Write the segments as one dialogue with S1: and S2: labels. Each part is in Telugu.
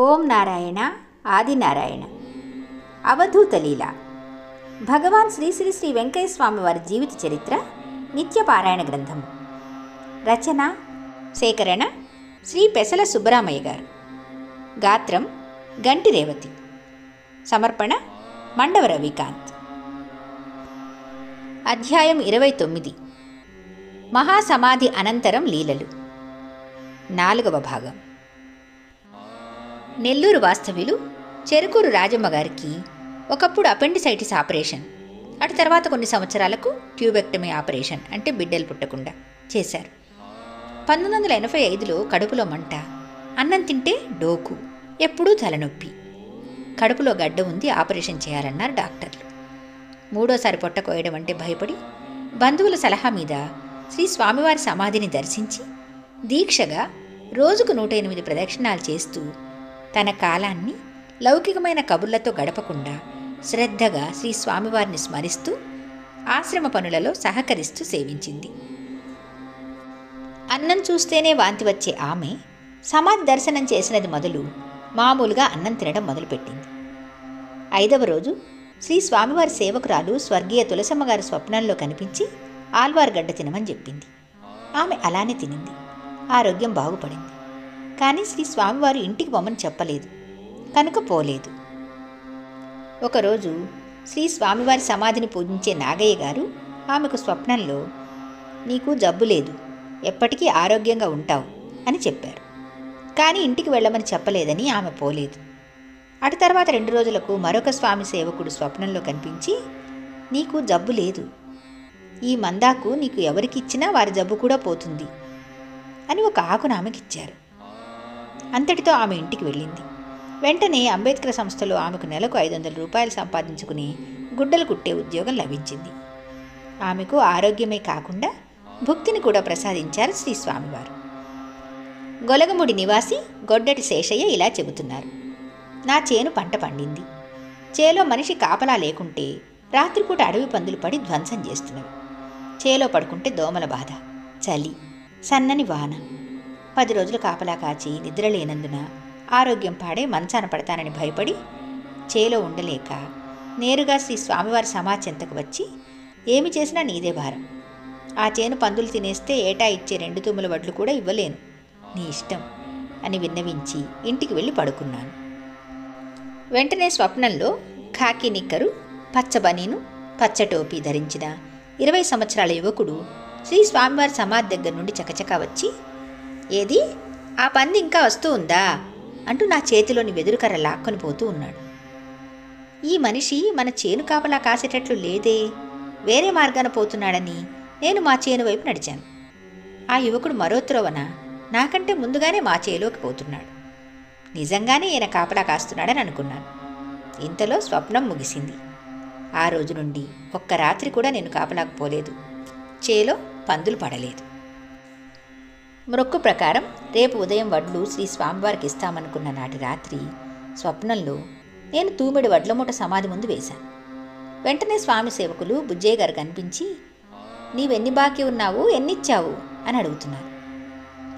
S1: ఓం నారాయణ ఆదినారాయణ. అవధూత లీల. భగవాన్ శ్రీ శ్రీ శ్రీ వెంకయ్య స్వామి వారి జీవిత చరిత్ర నిత్యపారాయణ గ్రంథము. రచన సేకరణ శ్రీ పెసల సుబ్బరామయ్య గారు. గాత్రం గంటి రేవతి. సమర్పణ మండవ రవికాంత్. అధ్యాయం 29. మహాసమాధి అనంతరం లీలలు. 4వ భాగం. నెల్లూరు వాస్తవ్యులు చెరుకూరు రాజమ్మ గారికి ఒకప్పుడు అపెండిసైటిస్ ఆపరేషన్, అటు తర్వాత కొన్ని సంవత్సరాలకు ట్యూబెక్టమీ ఆపరేషన్ అంటే బిడ్డలు పుట్టకుండా చేశారు. 1985లో కడుపులో మంట, అన్నం తింటే డోకు, ఎప్పుడూ తలనొప్పి, కడుపులో గడ్డ ఉంది, ఆపరేషన్ చేయాలన్నారు డాక్టర్లు. 3వ పొట్ట కోయడం అంటే భయపడి బంధువుల సలహా మీద శ్రీ స్వామివారి సమాధిని దర్శించి దీక్షగా రోజుకు 108 ప్రదక్షిణాలు చేస్తూ తన కాలాన్ని లౌకికమైన కబుర్లతో గడపకుండా శ్రద్ధగా శ్రీ స్వామివారిని స్మరిస్తూ ఆశ్రమ పనులలో సహకరిస్తూ సేవించింది. అన్నం చూస్తేనే వాంతి వచ్చే ఆమె సమాధి దర్శనం చేసినది మొదలు మామూలుగా అన్నం తినడం మొదలుపెట్టింది. 5వ రోజు శ్రీ స్వామివారి సేవకురాలు స్వర్గీయ తులసమ్మగారి స్వప్నంలో కనిపించి ఆల్వార్గడ్డ తినమని చెప్పింది. ఆమె అలానే తినింది. ఆరోగ్యం బాగుపడింది. కానీ శ్రీ స్వామివారు ఇంటికి పొమ్మని చెప్పలేదు కనుక పోలేదు. ఒకరోజు శ్రీ స్వామివారి సమాధిని పూజించే నాగయ్య గారు ఆమెకు స్వప్నంలో నీకు జబ్బు లేదు, ఎప్పటికీ ఆరోగ్యంగా ఉంటావు అని చెప్పారు. కానీ ఇంటికి వెళ్ళమని చెప్పలేదని ఆమె పోలేదు. అటు తర్వాత 2 రోజులకు మరొక స్వామి సేవకుడు స్వప్నంలో కనిపించి నీకు జబ్బు లేదు, ఈ మందాకు నీకు ఎవరికిచ్చినా వారి జబ్బు కూడా పోతుంది అని ఒక ఆకును ఆమెకిచ్చారు. అంతటితో ఆమె ఇంటికి వెళ్ళింది. వెంటనే అంబేద్కర్ సంస్థలో ఆమెకు నెలకు 500 రూపాయలు సంపాదించుకుని గుడ్డలు కుట్టే ఉద్యోగం లభించింది. ఆమెకు ఆరోగ్యమే కాకుండా భుక్తిని కూడా ప్రసాదించారు శ్రీ స్వామివారు. గొలగముడి నివాసి గొడ్డటి శేషయ్య ఇలా చెబుతున్నారు. నా చేను పంట పండింది. చేలో మనిషి కాపలా లేకుంటే రాత్రిపూట అడవి పందులు పడి ధ్వంసం చేస్తున్నవి. చేలో పడుకుంటే దోమల బాధ, చలి, సన్నని వాన. 10 రోజులు కాపలా కాచి నిద్ర లేనందున ఆరోగ్యం పాడే మంచాన పడతానని భయపడి చేలో ఉండలేక నేరుగా శ్రీ స్వామివారి సమాచెంతకు వచ్చి ఏమి చేసినా నీదే భారం, ఆ చేను పందులు తినేస్తే ఏటా ఇచ్చే 2 తుమ్ముల వడ్లు కూడా ఇవ్వలేను, నీ ఇష్టం అని విన్నవించి ఇంటికి వెళ్ళి పడుకున్నాను. వెంటనే స్వప్నంలో ఖాకీ నిక్కరు, పచ్చ బనీను, పచ్చ టోపీ ధరించిన 20 సంవత్సరాల యువకుడు శ్రీ స్వామివారి సమాధి దగ్గర నుండి చకచకా వచ్చి ఏది ఆ పంది ఇంకా వస్తూ ఉందా అంటూ నా చేతిలోని వెదురుకర్ర లాక్కొని పోతూ ఉన్నాడు. ఈ మనిషి మన చేను కాపలా కాసేటట్లు లేదే, వేరే మార్గాన పోతున్నాడని నేను మా చేను వైపు నడిచాను. ఆ యువకుడు మరో త్రోవన నాకంటే ముందుగానే మా చేలోకి పోతున్నాడు. నిజంగానే ఈయన కాపలా కాస్తున్నాడని అనుకున్నాను. ఇంతలో స్వప్నం ముగిసింది. ఆ రోజు నుండి ఒక్క రాత్రి కూడా నేను కాపలాకు పోలేదు. చేలో పందులు పడలేదు. మొక్కు ప్రకారం రేపు ఉదయం వడ్లు శ్రీ స్వామివారికి ఇస్తామనుకున్న నాటి రాత్రి స్వప్నంలో నేను తూమెడి వడ్ల మూట సమాధి ముందు వేశాను. వెంటనే స్వామి సేవకులు బుజ్జయ్య గారు కనిపించి నీవెన్ని బాకీ ఉన్నావు, ఎన్నిచ్చావు అని అడుగుతున్నారు.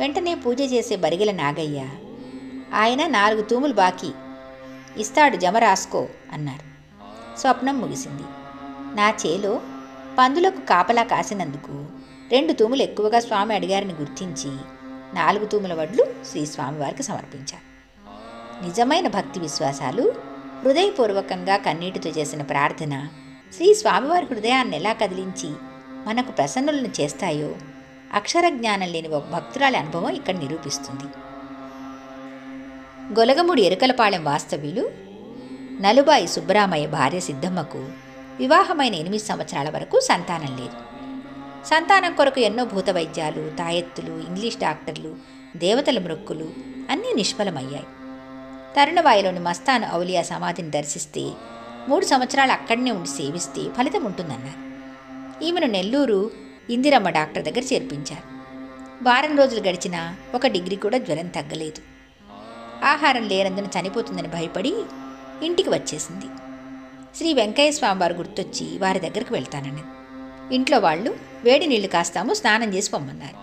S1: వెంటనే పూజ చేసే బరిగెల నాగయ్య ఆయన 4 తూములు బాకీ ఇస్తాడు, జమ రాసుకో అన్నారు. స్వప్నం ముగిసింది. నా చేలో పందులకు కాపలా కాసినందుకు 2 తూములు ఎక్కువగా స్వామి అడిగారని గుర్తించి 4 తూముల వడ్లు శ్రీ స్వామివారికి సమర్పించారు. నిజమైన భక్తి విశ్వాసాలు, హృదయపూర్వకంగా కన్నీటితో చేసిన ప్రార్థన శ్రీ స్వామివారి హృదయాన్ని ఎలా కదిలించి మనకు ప్రసన్నులను చేస్తాయో అక్షర జ్ఞానం లేని ఒక భక్తురాలి అనుభవం ఇక్కడ నిరూపిస్తుంది. గొలగముడి ఎరుకలపాళెం వాస్తవ్యులు నలుబాయి సుబ్బరామయ్య భార్య సిద్ధమ్మకు వివాహమైన 8 సంవత్సరాల వరకు సంతానం లేదు. సంతానం కొరకు ఎన్నో భూత వైద్యాలు, తాయెత్తులు, ఇంగ్లీష్ డాక్టర్లు, దేవతల మృక్కులు అన్నీ నిష్ఫలమయ్యాయి. తరుణవాయిలోని మస్తాను ఔలియా సమాధిని దర్శిస్తే 3 సంవత్సరాలు అక్కడనే ఉండి సేవిస్తే ఫలితం ఉంటుందన్నారు. ఈమెను నెల్లూరు ఇందిరమ్మ డాక్టర్ దగ్గర చేర్పించారు. వారం రోజులు గడిచినా 1 డిగ్రీ కూడా జ్వరం తగ్గలేదు. ఆహారం లేనందున చనిపోతుందని భయపడి ఇంటికి వచ్చేసింది. శ్రీ వెంకయ్య స్వామివారు గుర్తొచ్చి వారి దగ్గరకు వెళ్తానని ఇంట్లో వాళ్ళు వేడి నీళ్లు కాస్తాము, స్నానం చేసి పొమ్మన్నారు.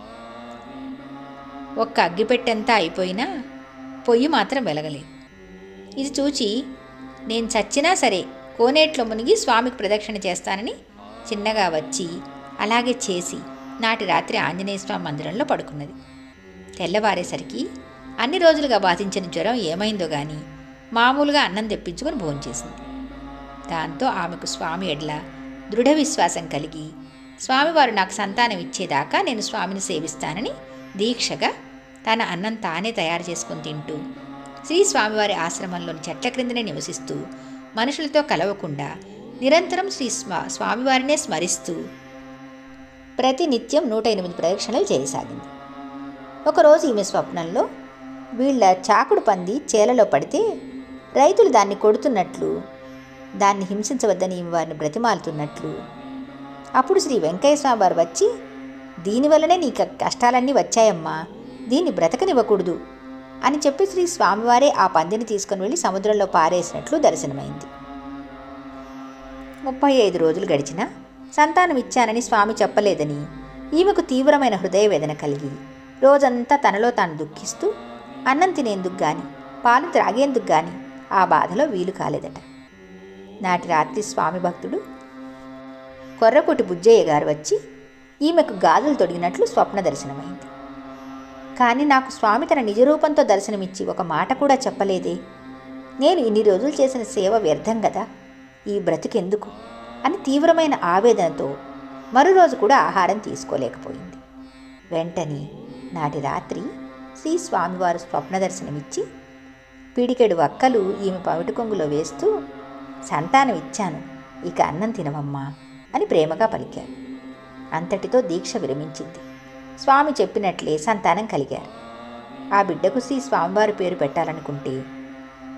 S1: ఒక్క అగ్గిపెట్టెంతా అయిపోయినా పొయ్యి మాత్రం వెలగలేదు. ఇది చూచి నేను చచ్చినా సరే కోనేట్లో మునిగి స్వామికి ప్రదక్షిణ చేస్తానని చిన్నగా వచ్చి అలాగే చేసి నాటి రాత్రి ఆంజనేయ స్వామి మందిరంలో పడుకున్నది. తెల్లవారేసరికి అన్ని రోజులుగా బాధించిన జ్వరం ఏమైందో గాని మామూలుగా అన్నం తెప్పించుకొని భోంచేసింది. దాంతో ఆమెకు స్వామి ఎడ్ల దృఢ విశ్వాసం కలిగి స్వామివారు నాకు సంతానం ఇచ్చేదాకా నేను స్వామిని సేవిస్తానని దీక్షగా తన అన్నం తానే తయారు చేసుకొని తింటూ శ్రీ స్వామివారి ఆశ్రమంలోని చెట్ల క్రిందనే నివసిస్తూ మనుషులతో కలవకుండా నిరంతరం స్వామివారినే స్మరిస్తూ ప్రతినిత్యం 108 ప్రదక్షిణలు చేయసాగింది. ఒకరోజు ఈమె స్వప్నంలో వీళ్ళ చాకుడు పంది చేలలో పడితే రైతులు దాన్ని కొడుతున్నట్లు, దాన్ని హింసించవద్దని ఈమె వారిని బ్రతిమాలుతున్నట్లు, అప్పుడు శ్రీ వెంకయ్య స్వామి వారు వచ్చి దీనివల్లనే నీ కష్టాలన్నీ వచ్చాయమ్మా, దీన్ని బ్రతకనివ్వకూడదు అని చెప్పి శ్రీ స్వామివారే ఆ పందిని తీసుకుని వెళ్ళి సముద్రంలో పారేసినట్లు దర్శనమైంది. 35 రోజులు గడిచినా సంతానం ఇచ్చానని స్వామి చెప్పలేదని ఈమెకు తీవ్రమైన హృదయ వేదన కలిగి రోజంతా తనలో తాను దుఃఖిస్తూ అన్నం తినేందుకు గాని పాలు త్రాగేందుకు గాని ఆ బాధలో వీలు కాలేదట. నాటి రాత్రి స్వామి భక్తుడు కొర్రకోటి బుజ్జయ్య గారు వచ్చి ఈమెకు గాజులు తొడిగినట్లు స్వప్న దర్శనమైంది. కానీ నాకు స్వామి తన నిజరూపంతో దర్శనమిచ్చి ఒక మాట కూడా చెప్పలేదే, నేను ఇన్ని రోజులు చేసిన సేవ వ్యర్థం కదా, ఈ బ్రతుకెందుకు అని తీవ్రమైన ఆవేదనతో మరో రోజు కూడా ఆహారం తీసుకోలేకపోయింది. వెంటనే నాటి రాత్రి శ్రీ స్వామివారు స్వప్న దర్శనమిచ్చి పిడికెడు వక్కలు ఈమె పవిటి కొంగులో వేస్తూ సంతానం ఇచ్చాను, ఇక అన్నం తినవమ్మా అని ప్రేమగా పలికారు. అంతటితో దీక్ష విరమించింది. స్వామి చెప్పినట్లే సంతానం కలిగారు. ఆ బిడ్డకు శ్రీ స్వామివారి పేరు పెట్టాలనుకుంటే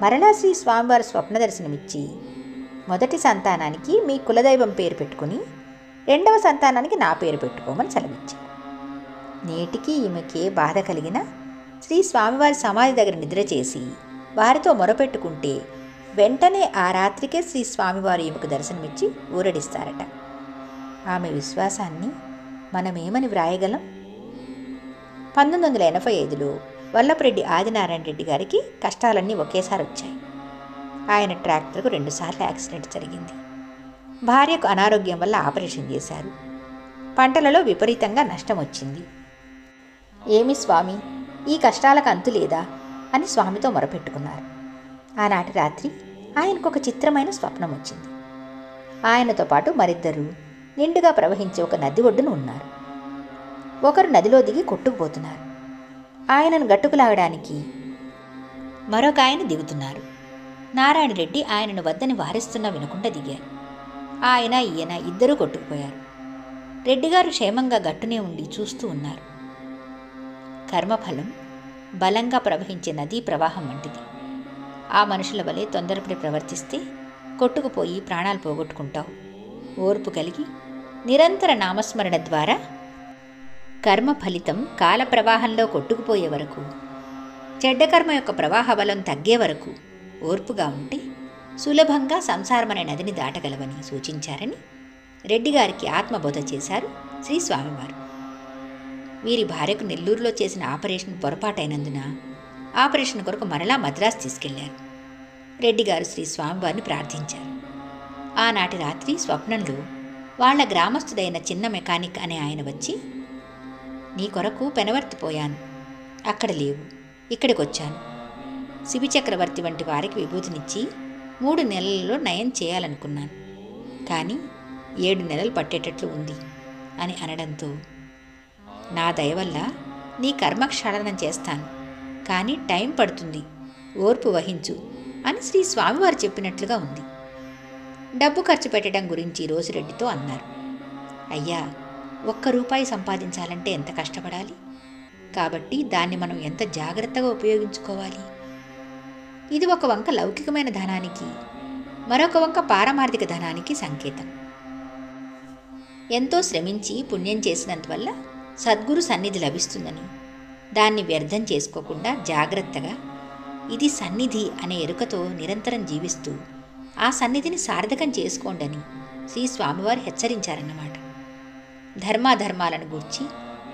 S1: మరలా శ్రీ స్వామివారు స్వప్న దర్శనమిచ్చి మొదటి సంతానానికి మీ కులదైవం పేరు పెట్టుకుని రెండవ సంతానానికి నా పేరు పెట్టుకోమని సెలవిచ్చారు. నేటికి ఈమెకే బాధ కలిగిన శ్రీ స్వామివారి సమాధి దగ్గర నిద్ర చేసి వారితో మొరపెట్టుకుంటే వెంటనే ఆ రాత్రికే శ్రీ స్వామివారు ఈమెకు దర్శనమిచ్చి ఊరడిస్తారట. ఆమె విశ్వాసాన్ని మనమేమని వ్రాయగలం? 1985లో వల్లభరెడ్డి ఆదినారాయణ రెడ్డి గారికి కష్టాలన్నీ ఒకేసారి వచ్చాయి. ఆయన ట్రాక్టర్కు 2 సార్లు యాక్సిడెంట్ జరిగింది. భార్యకు అనారోగ్యం వల్ల ఆపరేషన్ చేశారు. పంటలలో విపరీతంగా నష్టం వచ్చింది. ఏమి స్వామి, ఈ కష్టాలకు అంతు లేదా అని స్వామితో మొరపెట్టుకున్నారు. ఆనాటి రాత్రి ఆయనకు ఒక చిత్రమైన స్వప్నం వచ్చింది. ఆయనతో పాటు మరిద్దరూ నిండుగా ప్రవహించే ఒక నది ఒడ్డున ఉన్నారు. ఒకరు నదిలో దిగి కొట్టుకుపోతున్నారు. ఆయనను గట్టుకులాగడానికి మరొక ఆయన దిగుతున్నారు. నారాయణ రెడ్డి ఆయనను వద్దని వారిస్తున్నా వినకుండా దిగారు. ఆయన ఈయన ఇద్దరూ కొట్టుకుపోయారు. రెడ్డిగారు క్షేమంగా గట్టునే ఉండి చూస్తూ ఉన్నారు. కర్మఫలం బలంగా ప్రవహించే నదీ ప్రవాహం వంటిది. ఆ మనుషుల వలె తొందరపడి ప్రవర్తిస్తే కొట్టుకుపోయి ప్రాణాలు పోగొట్టుకుంటావు. ఓర్పు కలిగి నిరంతర నామస్మరణ ద్వారా కర్మ ఫలితం కాల ప్రవాహంలో కొట్టుకుపోయే వరకు, చెడ్డ కర్మ యొక్క ప్రవాహ బలం తగ్గే వరకు ఓర్పుగా ఉంటే సులభంగా సంసారమనే నదిని దాటగలవని సూచించారని రెడ్డిగారికి ఆత్మబోధ చేశారు శ్రీ స్వామివారు. వీరి భార్యకు నెల్లూరులో చేసిన ఆపరేషన్ పొరపాటైనందున ఆపరేషన్ కొరకు మరలా మద్రాసు తీసుకెళ్లారు. రెడ్డిగారు శ్రీ స్వామివారిని ప్రార్థించారు. ఆనాటి రాత్రి స్వప్నంలో వాళ్ల గ్రామస్తుడైన చిన్న మెకానిక్ అనే ఆయన వచ్చి, నీ కొరకు పెనవర్తిపోయాను, అక్కడ లేవు, ఇక్కడికి వచ్చాను. శిబి చక్రవర్తి వంటి వారికి విభూతినిచ్చి 3 నెలలలో నయం చేయాలనుకున్నాను, కానీ 7 నెలలు పట్టేటట్లు ఉంది అని అనడంతో, నా దయ వల్ల నీ కర్మక్షాళనం చేస్తాను, కానీ టైం పడుతుంది, ఓర్పు వహించు అని శ్రీ స్వామివారు చెప్పినట్లుగా ఉంది. డబ్బు ఖర్చు పెట్టడం గురించి రోసిరెడ్డితో అన్నారు. అయ్యా, 1 రూపాయి సంపాదించాలంటే ఎంత కష్టపడాలి, కాబట్టి దాన్ని మనం ఎంత జాగ్రత్తగా ఉపయోగించుకోవాలి. ఇది ఒక వంక లౌకికమైన ధనానికి, మరొక వంక పారమార్థిక ధనానికి సంకేతం. ఎంతో శ్రమించి పుణ్యం చేసినందువల్ల సద్గురు సన్నిధి లభిస్తుందని, దాన్ని వ్యర్థం చేసుకోకుండా జాగ్రత్తగా ఇది సన్నిధి అనే ఎరుకతో నిరంతరం జీవిస్తూ ఆ సన్నిధిని సార్థకం చేసుకోండని శ్రీ స్వామివారు హెచ్చరించారన్నమాట. ధర్మాధర్మాలను గూర్చి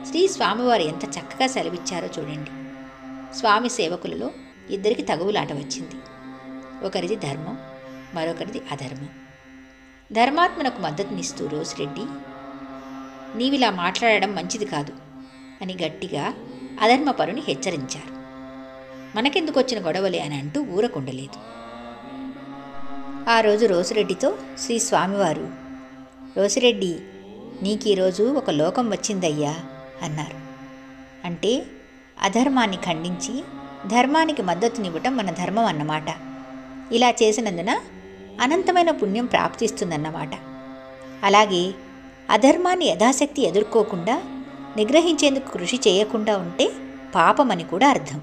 S1: శ్రీ స్వామివారు ఎంత చక్కగా సెలవిచ్చారో చూడండి. స్వామి సేవకులలో 2 తగువులాట వచ్చింది. ఒకరిది ధర్మం, మరొకరిది అధర్మం. ధర్మాత్మనకు మద్దతునిస్తూ రోసిరెడ్డి, నీవిలా మాట్లాడడం మంచిది కాదు అని గట్టిగా అధర్మపరుని హెచ్చరించారు. మనకెందుకు వచ్చిన గొడవలే అని అంటూ ఊరకుండలేదు. ఆ రోజు రోసిరెడ్డితో శ్రీ స్వామివారు, రోసిరెడ్డి, నీకీరోజు ఒక లోకం వచ్చిందయ్యా అన్నారు. అంటే అధర్మాన్ని ఖండించి ధర్మానికి మద్దతునివ్వటం మన ధర్మం అన్నమాట. ఇలా చేసినందున అనంతమైన పుణ్యం ప్రాప్తిస్తుందన్నమాట. అలాగే అధర్మాన్ని యథాశక్తి ఎదుర్కోకుండా నిగ్రహించేందుకు కృషి చేయకుండా ఉంటే పాపమని కూడా అర్థం.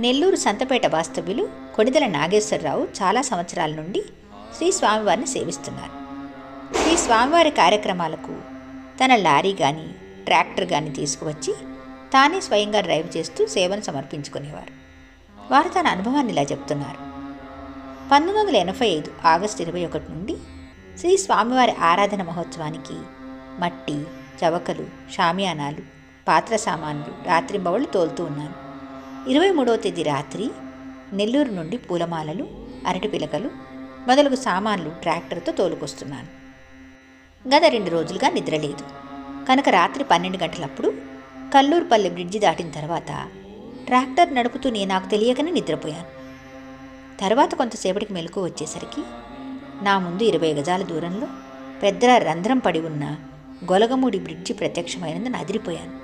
S1: నెల్లూరు సంతపేట వాస్తవ్యులు కొణిదెల నాగేశ్వరరావు చాలా సంవత్సరాల నుండి శ్రీ స్వామివారిని సేవిస్తున్నారు. శ్రీ స్వామివారి కార్యక్రమాలకు తన లారీ కానీ ట్రాక్టర్ కానీ తీసుకువచ్చి తానే స్వయంగా డ్రైవ్ చేస్తూ సేవను సమర్పించుకునేవారు. వారు తన అనుభవాన్ని ఇలా చెప్తున్నారు. 1985 ఆగస్టు 21 నుండి శ్రీ స్వామివారి ఆరాధన మహోత్సవానికి మట్టి, చవకలు, షామియానాలు, పాత్ర సామాన్లు రాత్రింబవళ్ళు తోలుతూ ఉన్నాను. 23వ తేదీ రాత్రి నెల్లూరు నుండి పూలమాలలు, అరటి పిలకలు మొదలగు సామాన్లు ట్రాక్టర్తో తోలుకొస్తున్నాను. గత 2 రోజులుగా నిద్రలేదు కనుక రాత్రి 12 గంటలప్పుడు కల్లూరుపల్లి బ్రిడ్జి దాటిన తర్వాత ట్రాక్టర్ నడుపుతూనే నాకు తెలియకనే నిద్రపోయాను. తర్వాత కొంతసేపటికి మెలకువ వచ్చేసరికి నా ముందు 20 గజాల దూరంలో పెద్ద రంధ్రం పడి ఉన్న గొలగమూడి బ్రిడ్జి ప్రత్యక్షమైనందున అదిరిపోయాను.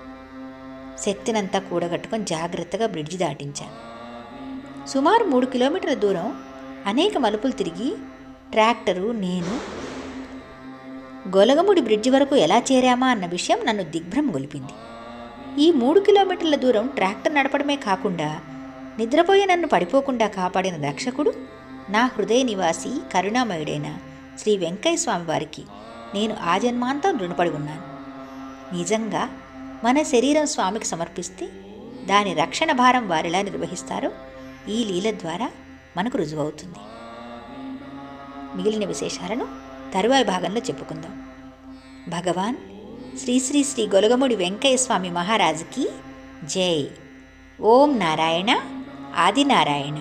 S1: శక్తినంతా కూడగట్టుకొని జాగ్రత్తగా బ్రిడ్జి దాటించాను. సుమారు 3 కిలోమీటర్ల దూరం అనేక మలుపులు తిరిగి ట్రాక్టరు, నేను గొలగముడి బ్రిడ్జి వరకు ఎలా చేరామా అన్న విషయం నన్ను దిగ్భ్రమ గొలిపింది. ఈ 3 కిలోమీటర్ల దూరం ట్రాక్టర్ నడపడమే కాకుండా నిద్రపోయి నన్ను పడిపోకుండా కాపాడిన రక్షకుడు నా హృదయ నివాసి కరుణామయుడైన శ్రీ వెంకయ్య స్వామి వారికి నేను ఆజన్మాంతం రుణపడి ఉన్నాను. నిజంగా మన శరీరం స్వామికి సమర్పిస్తే దాని రక్షణ భారం వారెలా నిర్వహిస్తారో ఈ లీల ద్వారా మనకు రుజువవుతుంది. మిగిలిన విశేషాలను తరువాయి భాగంలో చెప్పుకుందాం. భగవాన్ శ్రీ శ్రీ శ్రీ గొలగముడి వెంకయ్య స్వామి మహారాజుకి జై. ఓం నారాయణ ఆదినారాయణ.